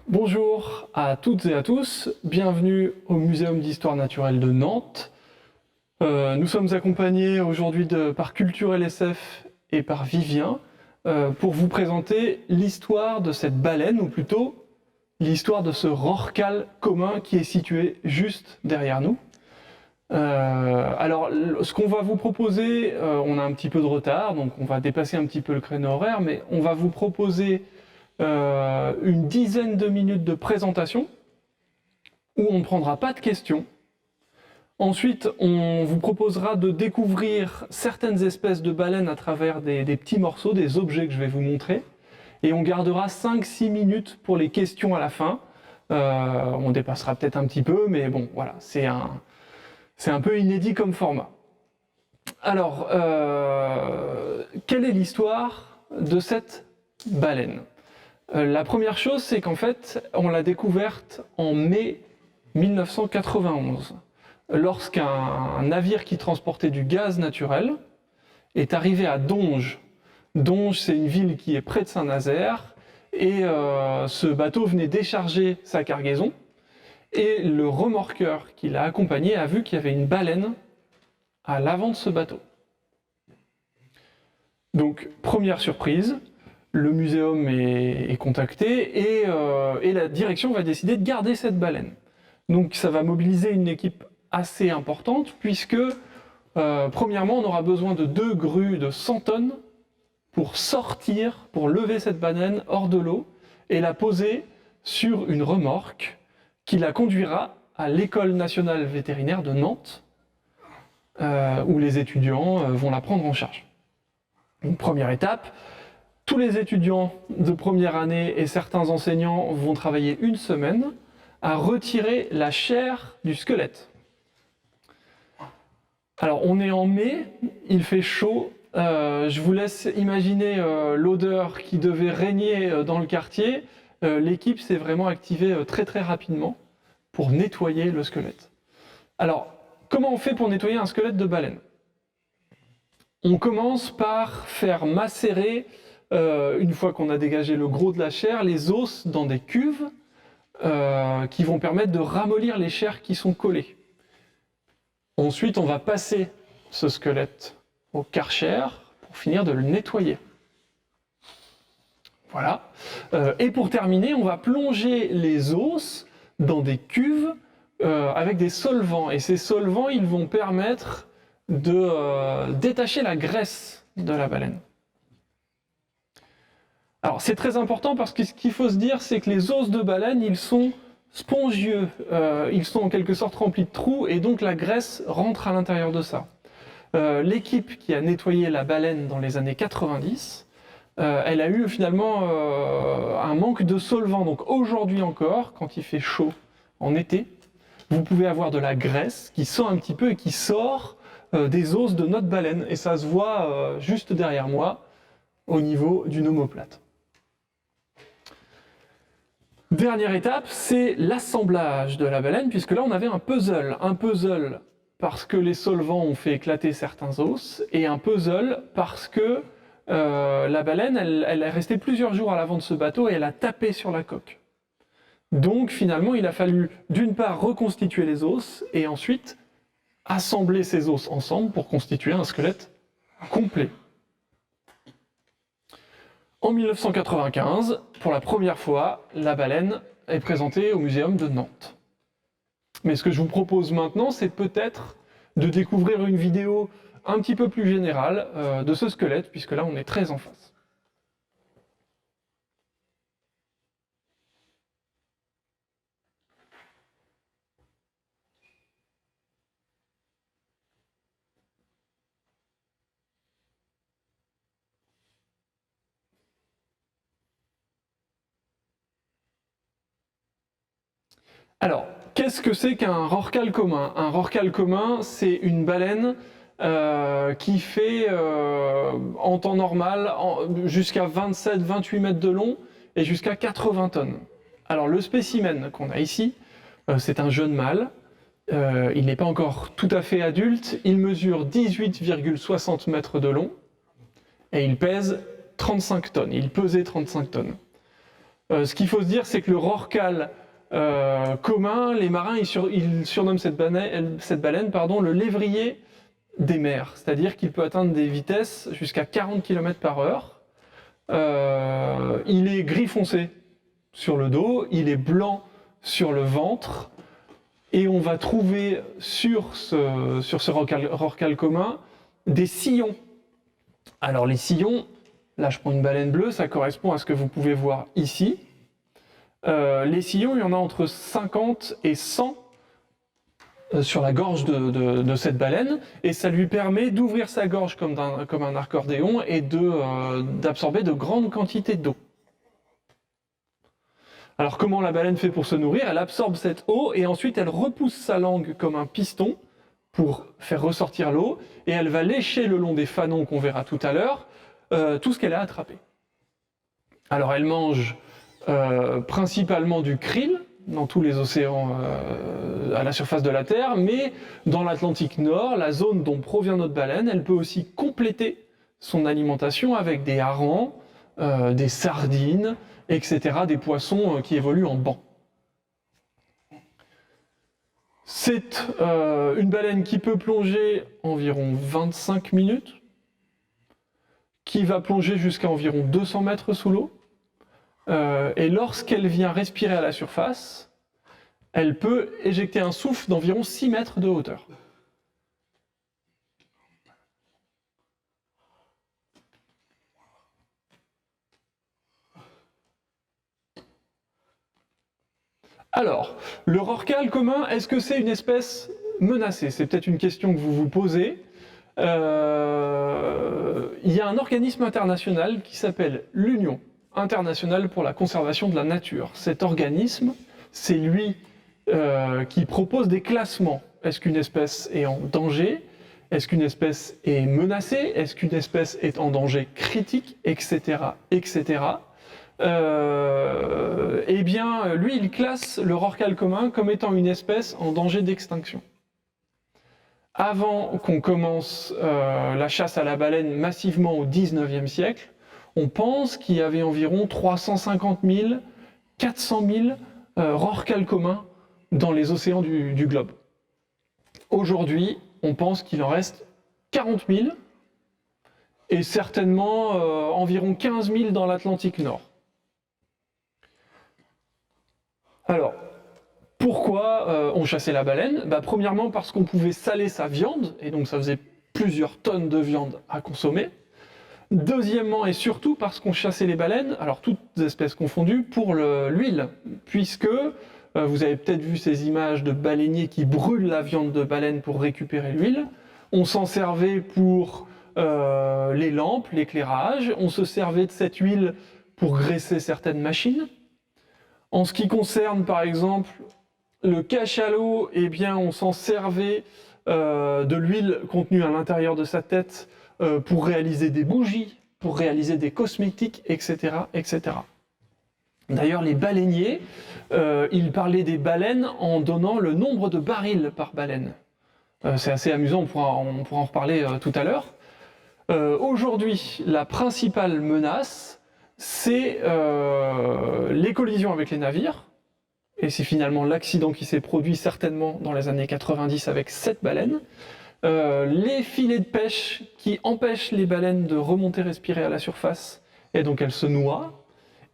Bonjour à toutes et à tous, bienvenue au Muséum d'Histoire Naturelle de Nantes. Nous sommes accompagnés aujourd'hui par Culture LSF et par Vivien pour vous présenter l'histoire de cette baleine, ou plutôt l'histoire de ce rorqual commun qui est situé juste derrière nous. Alors, ce qu'on va vous proposer, on a un petit peu de retard, donc on va dépasser un petit peu le créneau horaire, mais on va vous proposer une dizaine de minutes de présentation où on ne prendra pas de questions. Ensuite, on vous proposera de découvrir certaines espèces de baleines à travers des petits morceaux, des objets que je vais vous montrer. Et on gardera 5-6 minutes pour les questions à la fin. On dépassera peut-être un petit peu, mais bon, voilà, c'est un peu inédit comme format. Alors, quelle est l'histoire de cette baleine ? La première chose, c'est qu'en fait, on l'a découverte en mai 1991, lorsqu'un navire qui transportait du gaz naturel est arrivé à Donges. Donges, c'est une ville qui est près de Saint-Nazaire, et ce bateau venait décharger sa cargaison, et le remorqueur qui l'a accompagné a vu qu'il y avait une baleine à l'avant de ce bateau. Donc, première surprise, le muséum est contacté et la direction va décider de garder cette baleine. Donc ça va mobiliser une équipe assez importante puisque, premièrement, on aura besoin de 2 grues de 100 tonnes pour lever cette baleine hors de l'eau et la poser sur une remorque qui la conduira à l'École nationale vétérinaire de Nantes, où les étudiants vont la prendre en charge. Donc, première étape, tous les étudiants de première année et certains enseignants vont travailler 1 semaine à retirer la chair du squelette. Alors on est en mai, il fait chaud, je vous laisse imaginer l'odeur qui devait régner dans le quartier. L'équipe s'est vraiment activée très rapidement pour nettoyer le squelette. Alors, comment on fait pour nettoyer un squelette de baleine ? On commence par faire macérer, une fois qu'on a dégagé le gros de la chair, les os dans des cuves qui vont permettre de ramollir les chairs qui sont collées. Ensuite, on va passer ce squelette au Karcher pour finir de le nettoyer. Voilà. Et pour terminer, on va plonger les os dans des cuves avec des solvants. Et ces solvants, ils vont permettre de détacher la graisse de la baleine. Alors c'est très important parce que ce qu'il faut se dire, c'est que les os de baleine, ils sont spongieux, ils sont en quelque sorte remplis de trous et donc la graisse rentre à l'intérieur de ça. L'équipe qui a nettoyé la baleine dans les années 90, elle a eu finalement un manque de solvant. Donc aujourd'hui encore, quand il fait chaud en été, vous pouvez avoir de la graisse qui sort un petit peu et qui sort des os de notre baleine. Et ça se voit juste derrière moi, au niveau d'une omoplate. Dernière étape, c'est l'assemblage de la baleine, puisque là on avait un puzzle. Un puzzle parce que les solvants ont fait éclater certains os, et un puzzle parce que la baleine, elle est restée plusieurs jours à l'avant de ce bateau et elle a tapé sur la coque. Donc finalement, il a fallu d'une part reconstituer les os, et ensuite assembler ces os ensemble pour constituer un squelette complet. En 1995, pour la première fois, la baleine est présentée au Muséum de Nantes. Mais ce que je vous propose maintenant, c'est peut-être de découvrir une vidéo un petit peu plus générale de ce squelette, puisque là on est très en face. Alors, qu'est-ce que c'est qu'un rorqual commun ? Un rorqual commun, c'est une baleine qui fait en temps normal jusqu'à 27-28 mètres de long et jusqu'à 80 tonnes. Alors le spécimen qu'on a ici, c'est un jeune mâle, il n'est pas encore tout à fait adulte, il mesure 18,60 mètres de long et il pèse 35 tonnes, il pesait 35 tonnes. Ce qu'il faut se dire, c'est que le rorqual commun, les marins, ils surnomment cette baleine, le lévrier des mers, c'est-à-dire qu'il peut atteindre des vitesses jusqu'à 40 km/h. Il est gris foncé sur le dos, il est blanc sur le ventre, et on va trouver sur ce rorqual commun des sillons. Alors les sillons, là je prends une baleine bleue, ça correspond à ce que vous pouvez voir ici. Les sillons, il y en a entre 50 et 100 sur la gorge de cette baleine, et ça lui permet d'ouvrir sa gorge comme un accordéon et d'absorber de grandes quantités d'eau. Alors comment la baleine fait pour se nourrir? Elle absorbe cette eau et ensuite elle repousse sa langue comme un piston pour faire ressortir l'eau, et elle va lécher le long des fanons qu'on verra tout à l'heure tout ce qu'elle a attrapé. Alors elle mange principalement du krill dans tous les océans à la surface de la Terre, mais dans l'Atlantique Nord, la zone dont provient notre baleine, elle peut aussi compléter son alimentation avec des harengs, des sardines, etc., des poissons qui évoluent en banc. C'est une baleine qui peut plonger environ 25 minutes, qui va plonger jusqu'à environ 200 mètres sous l'eau, et lorsqu'elle vient respirer à la surface, elle peut éjecter un souffle d'environ 6 mètres de hauteur. Alors, le rorqual commun, est-ce que c'est une espèce menacée? C'est peut-être une question que vous vous posez. Il y a un organisme international qui s'appelle l'Union internationale pour la conservation de la nature. Cet organisme, c'est lui qui propose des classements. Est-ce qu'une espèce est en danger? Est-ce qu'une espèce est menacée? Est-ce qu'une espèce est en danger critique? Etc. etc. Eh bien, lui, il classe le rorqual commun comme étant une espèce en danger d'extinction. Avant qu'on commence la chasse à la baleine massivement au XIXe siècle, on pense qu'il y avait environ 350 000, 400 000 rorquals communs dans les océans du globe. Aujourd'hui, on pense qu'il en reste 40 000 et certainement environ 15 000 dans l'Atlantique Nord. Alors, pourquoi on chassait la baleine? Premièrement parce qu'on pouvait saler sa viande, et donc ça faisait plusieurs tonnes de viande à consommer. Deuxièmement et surtout parce qu'on chassait les baleines, alors toutes espèces confondues, pour l'huile, puisque vous avez peut-être vu ces images de baleiniers qui brûlent la viande de baleine pour récupérer l'huile. On s'en servait pour les lampes, l'éclairage, on se servait de cette huile pour graisser certaines machines. En ce qui concerne par exemple le cachalot, eh bien on s'en servait de l'huile contenue à l'intérieur de sa tête pour réaliser des bougies, pour réaliser des cosmétiques, etc. etc. D'ailleurs, les baleiniers, ils parlaient des baleines en donnant le nombre de barils par baleine. C'est assez amusant, on pourra en reparler tout à l'heure. Aujourd'hui, la principale menace, c'est les collisions avec les navires, et c'est finalement l'accident qui s'est produit certainement dans les années 90 avec cette baleine. Les filets de pêche qui empêchent les baleines de remonter respirer à la surface, et donc elles se noient,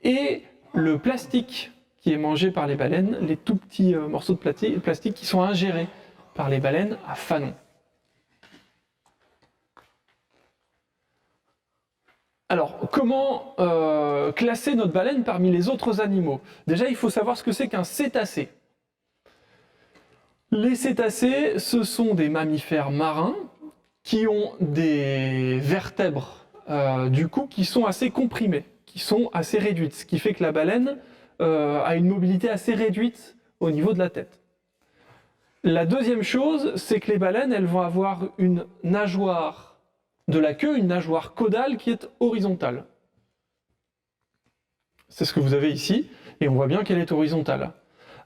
et le plastique qui est mangé par les baleines, les tout petits morceaux de plastique qui sont ingérés par les baleines à fanon. Alors, comment classer notre baleine parmi les autres animaux? Déjà, il faut savoir ce que c'est qu'un cétacé. Les cétacés, ce sont des mammifères marins qui ont des vertèbres du cou qui sont assez comprimées, qui sont assez réduites, ce qui fait que la baleine a une mobilité assez réduite au niveau de la tête. La deuxième chose, c'est que les baleines, elles vont avoir une nageoire de la queue, une nageoire caudale qui est horizontale. C'est ce que vous avez ici, et on voit bien qu'elle est horizontale.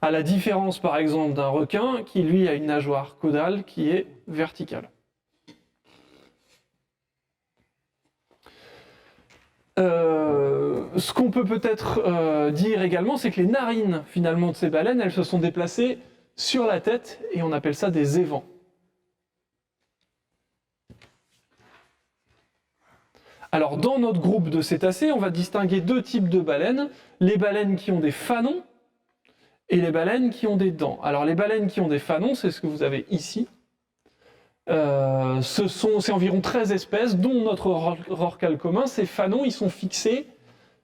À la différence, par exemple, d'un requin qui, lui, a une nageoire caudale qui est verticale. Ce qu'on peut peut-être dire également, c'est que les narines finalement de ces baleines, elles se sont déplacées sur la tête et on appelle ça des évents. Alors dans notre groupe de cétacés, on va distinguer deux types de baleines, les baleines qui ont des fanons et les baleines qui ont des dents. Alors les baleines qui ont des fanons, c'est ce que vous avez ici. C'est environ 13 espèces, dont notre rorqual commun. Ces fanons, ils sont fixés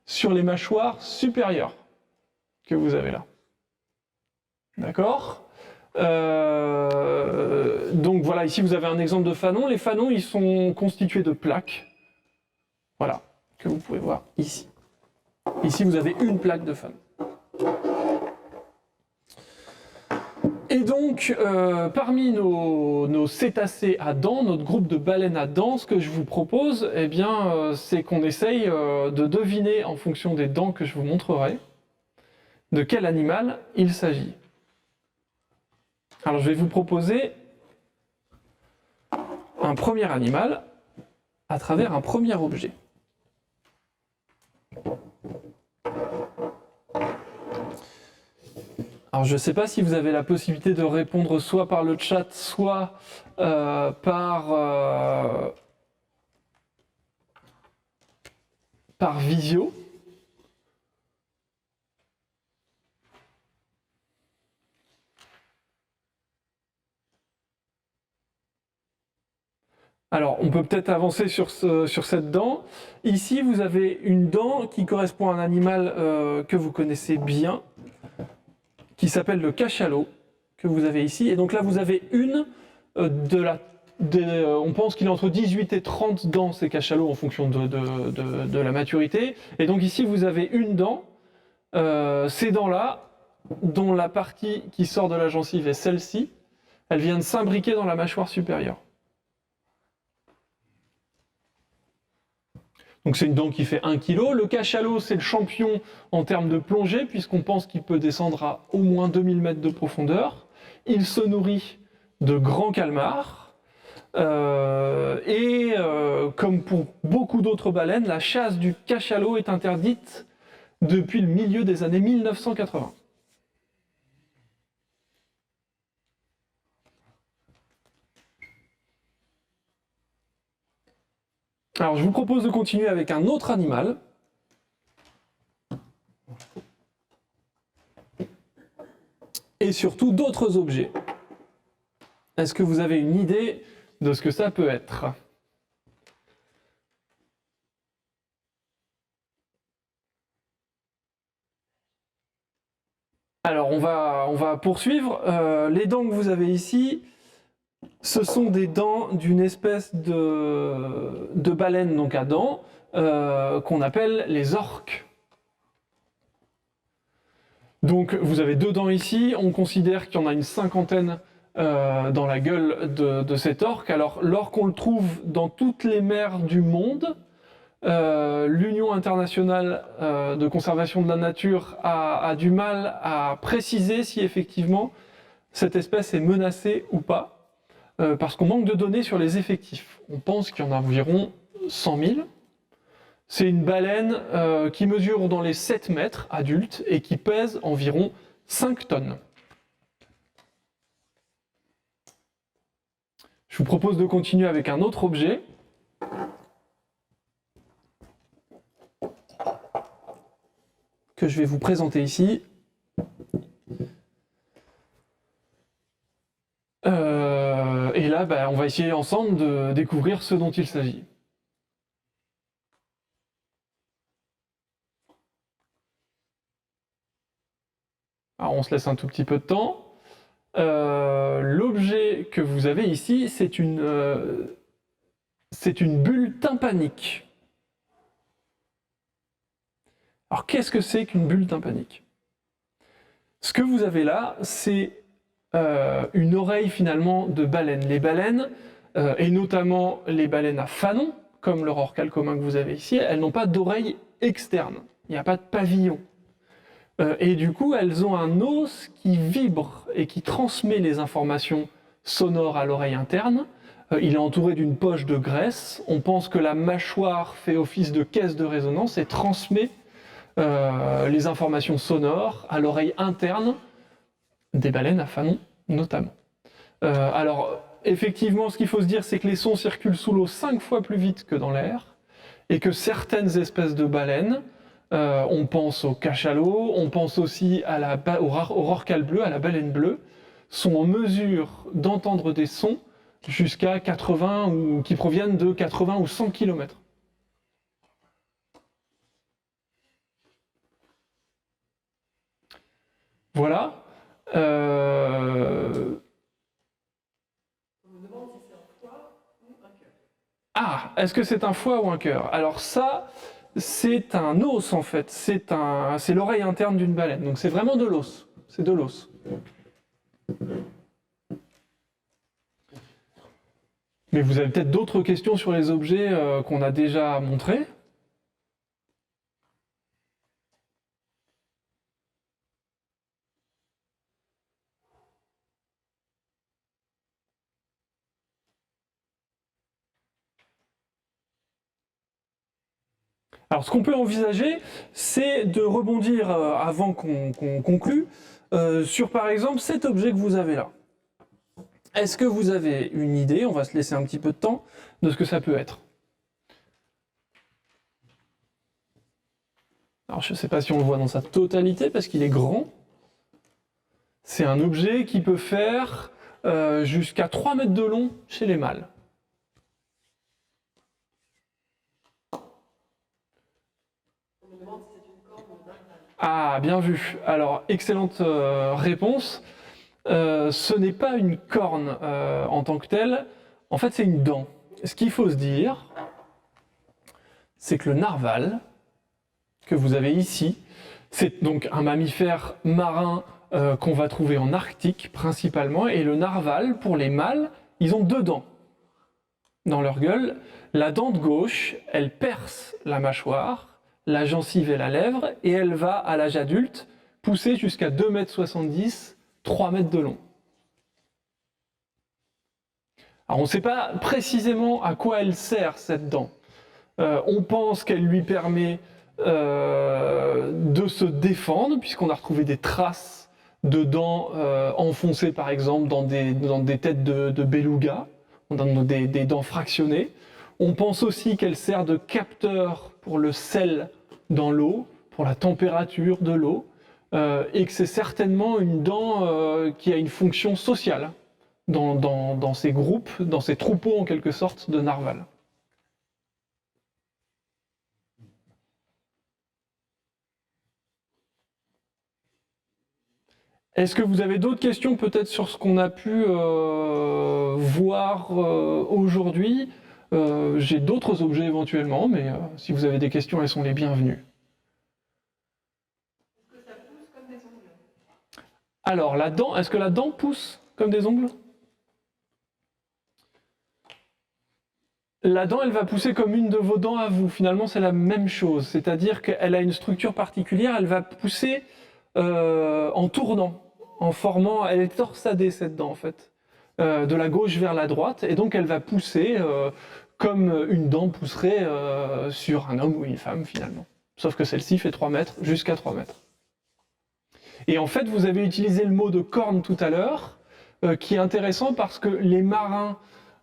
sur les mâchoires supérieures que vous avez là. D'accord ? Donc voilà, ici vous avez un exemple de fanon. Les fanons, ils sont constitués de plaques. Voilà, que vous pouvez voir ici. Ici, vous avez une plaque de fanon. Et donc, parmi nos cétacés à dents, notre groupe de baleines à dents, ce que je vous propose, eh bien, c'est qu'on essaye de deviner, en fonction des dents que je vous montrerai, de quel animal il s'agit. Alors, je vais vous proposer un premier animal à travers un premier objet. Alors je ne sais pas si vous avez la possibilité de répondre soit par le chat, soit par visio. Alors, on peut peut-être avancer sur cette dent. Ici, vous avez une dent qui correspond à un animal que vous connaissez bien, qui s'appelle le cachalot, que vous avez ici. Et donc là, vous avez une on pense qu'il est entre 18 et 30 dents, ces cachalots, en fonction de la maturité. Et donc ici, vous avez une dent. Ces dents-là, dont la partie qui sort de la gencive est celle-ci, elle vient de s'imbriquer dans la mâchoire supérieure. Donc c'est une dent qui fait 1 kg. Le cachalot, c'est le champion en termes de plongée, puisqu'on pense qu'il peut descendre à au moins 2000 mètres de profondeur. Il se nourrit de grands calmars. Comme pour beaucoup d'autres baleines, la chasse du cachalot est interdite depuis le milieu des années 1980. Alors, je vous propose de continuer avec un autre animal. Et surtout d'autres objets. Est-ce que vous avez une idée de ce que ça peut être ? Alors, on va poursuivre. Les dents que vous avez ici, ce sont des dents d'une espèce de baleine donc à dents qu'on appelle les orques. Donc vous avez deux dents ici, on considère qu'il y en a une cinquantaine dans la gueule de cet orque. Alors l'orque, on le trouve dans toutes les mers du monde. L'Union internationale de conservation de la nature a du mal à préciser si effectivement cette espèce est menacée ou pas. Parce qu'on manque de données sur les effectifs. On pense qu'il y en a environ 100 000. C'est une baleine qui mesure dans les 7 mètres adulte et qui pèse environ 5 tonnes. Je vous propose de continuer avec un autre objet. Que je vais vous présenter ici. Et là, on va essayer ensemble de découvrir ce dont il s'agit. Alors, on se laisse un tout petit peu de temps. L'objet que vous avez ici, c'est une bulle tympanique. Alors, qu'est-ce que c'est qu'une bulle tympanique ? Ce que vous avez là, c'est une oreille finalement de baleine. Les baleines, et notamment les baleines à fanon, comme le rorqual commun que vous avez ici, elles n'ont pas d'oreille externe. Il n'y a pas de pavillon. Et du coup, elles ont un os qui vibre et qui transmet les informations sonores à l'oreille interne Il est entouré d'une poche de graisse. On pense que la mâchoire fait office de caisse de résonance et transmet les informations sonores à l'oreille interne des baleines à fanon notamment. Alors effectivement, ce qu'il faut se dire, c'est que les sons circulent sous l'eau 5 fois plus vite que dans l'air et que certaines espèces de baleines, on pense au cachalot, on pense aussi au rorqual bleu, à la baleine bleue, sont en mesure d'entendre des sons jusqu'à 80 ou qui proviennent de 80 ou 100 km. Voilà. Ah, est-ce que c'est un foie ou un cœur? Alors ça, c'est un os en fait. C'est l'oreille interne d'une baleine. Donc c'est vraiment de l'os. C'est de l'os. Mais vous avez peut-être d'autres questions sur les objets qu'on a déjà montrés? Alors, ce qu'on peut envisager, c'est de rebondir avant qu'on conclue sur, par exemple, cet objet que vous avez là. Est-ce que vous avez une idée, on va se laisser un petit peu de temps, de ce que ça peut être? Alors, je ne sais pas si on le voit dans sa totalité, parce qu'il est grand. C'est un objet qui peut faire jusqu'à 3 mètres de long chez les mâles. Ah, bien vu. Alors, excellente réponse. Ce n'est pas une corne en tant que telle. En fait, c'est une dent. Ce qu'il faut se dire, c'est que le narval, que vous avez ici, c'est donc un mammifère marin qu'on va trouver en Arctique principalement. Et le narval, pour les mâles, ils ont 2 dents dans leur gueule. La dent de gauche, elle perce la mâchoire, la gencive et la lèvre, et elle va, à l'âge adulte, pousser jusqu'à 2,70 m, 3 mètres de long. Alors on ne sait pas précisément à quoi elle sert, cette dent. On pense qu'elle lui permet de se défendre, puisqu'on a retrouvé des traces de dents enfoncées, par exemple, dans des têtes de beluga, dans des dents fractionnées. On pense aussi qu'elle sert de capteur pour le sel dans l'eau, pour la température de l'eau, et que c'est certainement une dent qui a une fonction sociale dans ces groupes, dans ces troupeaux en quelque sorte de narvals. Est-ce que vous avez d'autres questions peut-être sur ce qu'on a pu voir aujourd'hui? J'ai d'autres objets éventuellement, mais si vous avez des questions, elles sont les bienvenues. Est-ce que ça pousse comme des ongles? Alors, la dent, est-ce que la dent pousse comme des ongles? La dent, elle va pousser comme une de vos dents à vous. Finalement, c'est la même chose. C'est-à-dire qu'elle a une structure particulière, elle va pousser en tournant, en formant... Elle est torsadée, cette dent, en fait, de la gauche vers la droite. Et donc, elle va pousser comme une dent pousserait sur un homme ou une femme, finalement. Sauf que celle-ci fait 3 mètres, jusqu'à 3 mètres. Et en fait, vous avez utilisé le mot de corne tout à l'heure, qui est intéressant parce que les marins,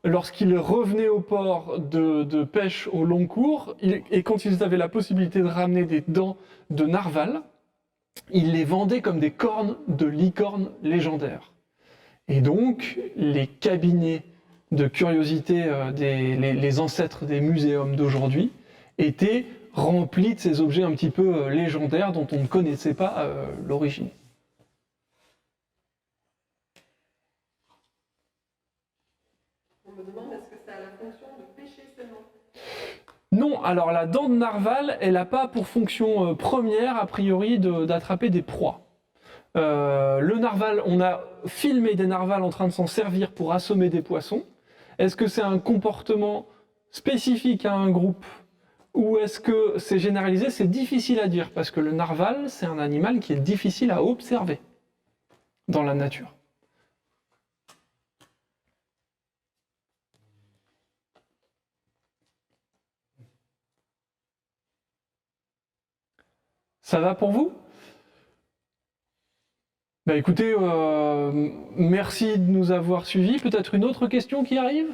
lorsqu'ils revenaient au port de pêche au long cours, et quand ils avaient la possibilité de ramener des dents de narval, ils les vendaient comme des cornes de licorne légendaires. Et donc, les cabinets de curiosité, les ancêtres des muséums d'aujourd'hui, étaient remplis de ces objets un petit peu légendaires dont on ne connaissait pas l'origine. On me demande est-ce que ça a la fonction de pêcher seulement? Non, alors la dent de narval, elle n'a pas pour fonction première, a priori, d'attraper des proies. Le narval, on a filmé des narvals en train de s'en servir pour assommer des poissons. Est-ce que c'est un comportement spécifique à un groupe ou est-ce que c'est généralisé? C'est difficile à dire parce que le narval, c'est un animal qui est difficile à observer dans la nature. Ça va pour vous? Bah écoutez, merci de nous avoir suivis. Peut-être une autre question qui arrive?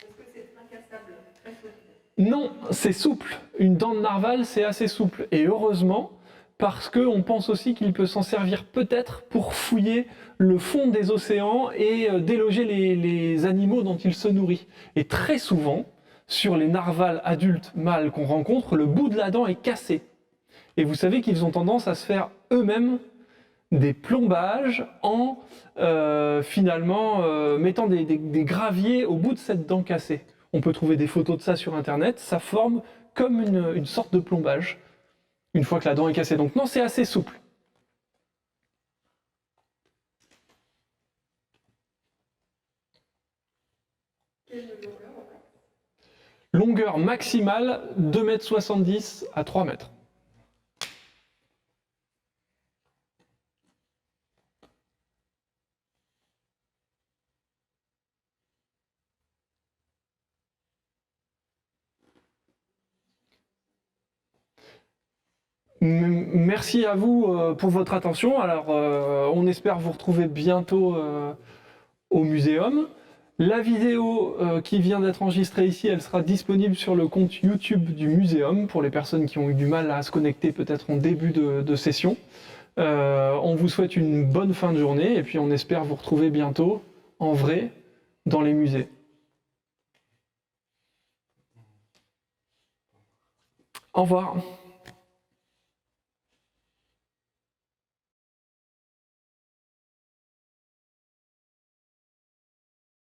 Est-ce que c'est incassable, très solide? Non, c'est souple. Une dent de narval, c'est assez souple. Et heureusement, parce qu'on pense aussi qu'il peut s'en servir peut-être pour fouiller le fond des océans et déloger les animaux dont il se nourrit. Et très souvent, sur les narvals adultes mâles qu'on rencontre, le bout de la dent est cassé. Et vous savez qu'ils ont tendance à se faire eux-mêmes des plombages en finalement mettant des graviers au bout de cette dent cassée. On peut trouver des photos de ça sur internet, ça forme comme une sorte de plombage une fois que la dent est cassée. Donc non, c'est assez souple. Quelle longueur en fait? Longueur maximale 2,70 m à 3 mètres. Merci à vous pour votre attention. Alors, on espère vous retrouver bientôt au muséum. La vidéo qui vient d'être enregistrée ici, elle sera disponible sur le compte YouTube du muséum pour les personnes qui ont eu du mal à se connecter peut-être en début de session. On vous souhaite une bonne fin de journée et puis on espère vous retrouver bientôt en vrai dans les musées. Au revoir.